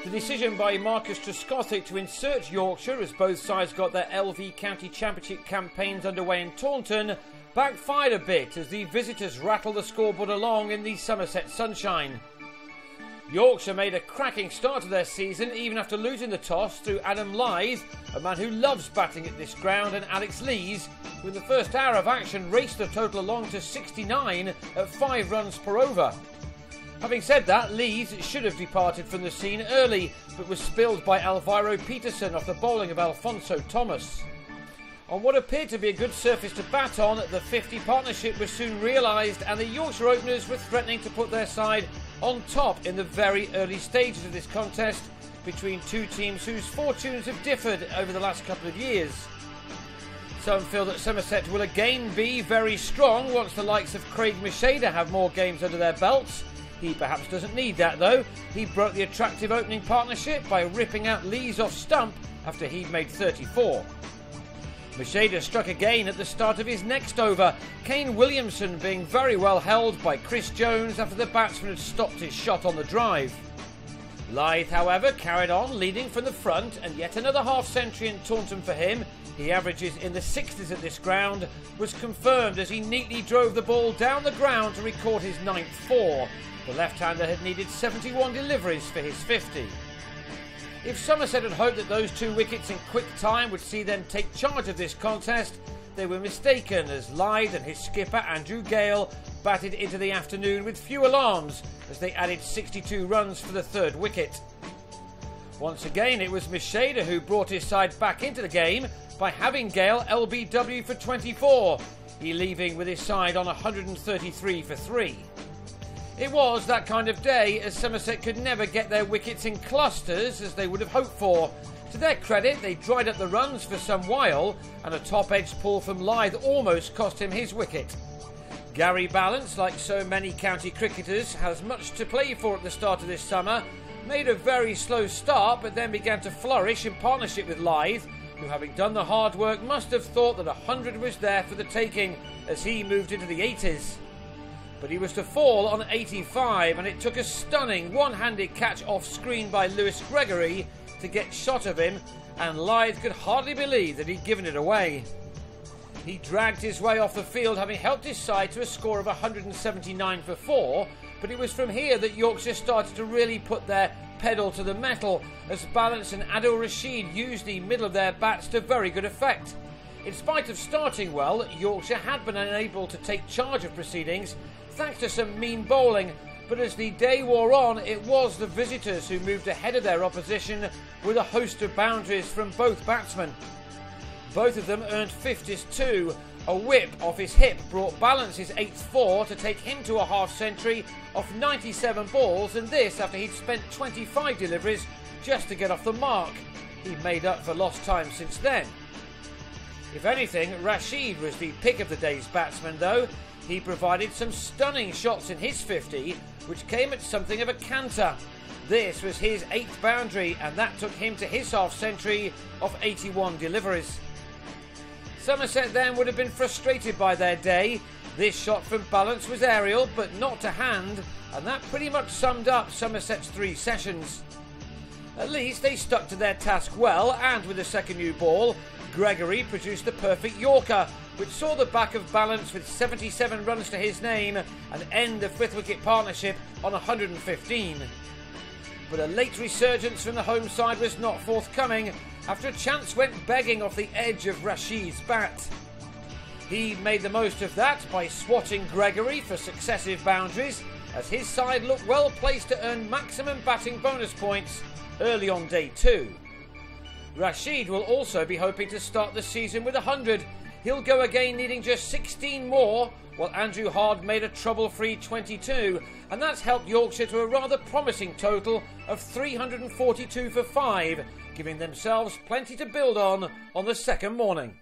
The decision by Marcus Trescothick to insert Yorkshire as both sides got their LV County Championship campaigns underway in Taunton backfired a bit as the visitors rattled the scoreboard along in the Somerset sunshine. Yorkshire made a cracking start to their season even after losing the toss through Adam Lythe, a man who loves batting at this ground, and Alex Lees, who in the first hour of action raced the total along to 69 at 5 runs per over. Having said that, Lees should have departed from the scene early, but was spilled by Alvaro Peterson off the bowling of Alfonso Thomas. On what appeared to be a good surface to bat on, the 50 partnership was soon realised and the Yorkshire openers were threatening to put their side on top in the very early stages of this contest between two teams whose fortunes have differed over the last couple of years. Some feel that Somerset will again be very strong once the likes of Craig Macheda have more games under their belts. He perhaps doesn't need that though. He broke the attractive opening partnership by ripping out Lees off stump after he'd made 34. Macheda struck again at the start of his next over, Kane Williamson being very well held by Chris Jones after the batsman had stopped his shot on the drive. Lythe, however, carried on leading from the front, and yet another half-century in Taunton for him, he averages in the 60s at this ground, was confirmed as he neatly drove the ball down the ground to record his 9th 4. The left-hander had needed 71 deliveries for his 50. If Somerset had hoped that those 2 wickets in quick time would see them take charge of this contest, they were mistaken as Lythe and his skipper Andrew Gale batted into the afternoon with few alarms as they added 62 runs for the 3rd wicket. Once again it was Macheda who brought his side back into the game by having Gale LBW for 24, he leaving with his side on 133 for 3. It was that kind of day as Somerset could never get their wickets in clusters as they would have hoped for. To their credit, they dried up the runs for some while and a top-edge pull from Lythe almost cost him his wicket. Gary Balance, like so many county cricketers, has much to play for at the start of this summer, made a very slow start but then began to flourish in partnership with Lythe, who having done the hard work must have thought that 100 was there for the taking as he moved into the 80s. But he was to fall on 85 and it took a stunning one-handed catch off screen by Lewis Gregory to get shot of him, and Lythe could hardly believe that he'd given it away. He dragged his way off the field having helped his side to a score of 179 for 4, but it was from here that Yorkshire started to really put their pedal to the metal as Balance and Adil Rashid used the middle of their bats to very good effect. In spite of starting well, Yorkshire had been unable to take charge of proceedings thanks to some mean bowling, but as the day wore on it was the visitors who moved ahead of their opposition with a host of boundaries from both batsmen. Both of them earned 50s too. A whip off his hip brought Balance his 8th 4 to take him to a half-century off 97 balls, and this after he'd spent 25 deliveries just to get off the mark. He made up for lost time since then. If anything, Rashid was the pick of the day's batsman though. He provided some stunning shots in his 50, which came at something of a canter. This was his 8th boundary, and that took him to his half-century of 81 deliveries. Somerset then would have been frustrated by their day. This shot from Balance was aerial, but not to hand, and that pretty much summed up Somerset's 3 sessions. At least they stuck to their task well, and with the second new ball, Gregory produced the perfect Yorker, which saw the back of Balance with 77 runs to his name and end the 5th wicket partnership on 115. But a late resurgence from the home side was not forthcoming after a chance went begging off the edge of Rashid's bat. He made the most of that by swatting Gregory for successive boundaries as his side looked well placed to earn maximum batting bonus points early on day 2. Rashid will also be hoping to start the season with 100. He'll go again needing just 16 more, while Andrew Hard made a trouble-free 22, and that's helped Yorkshire to a rather promising total of 342 for 5, giving themselves plenty to build on the second morning.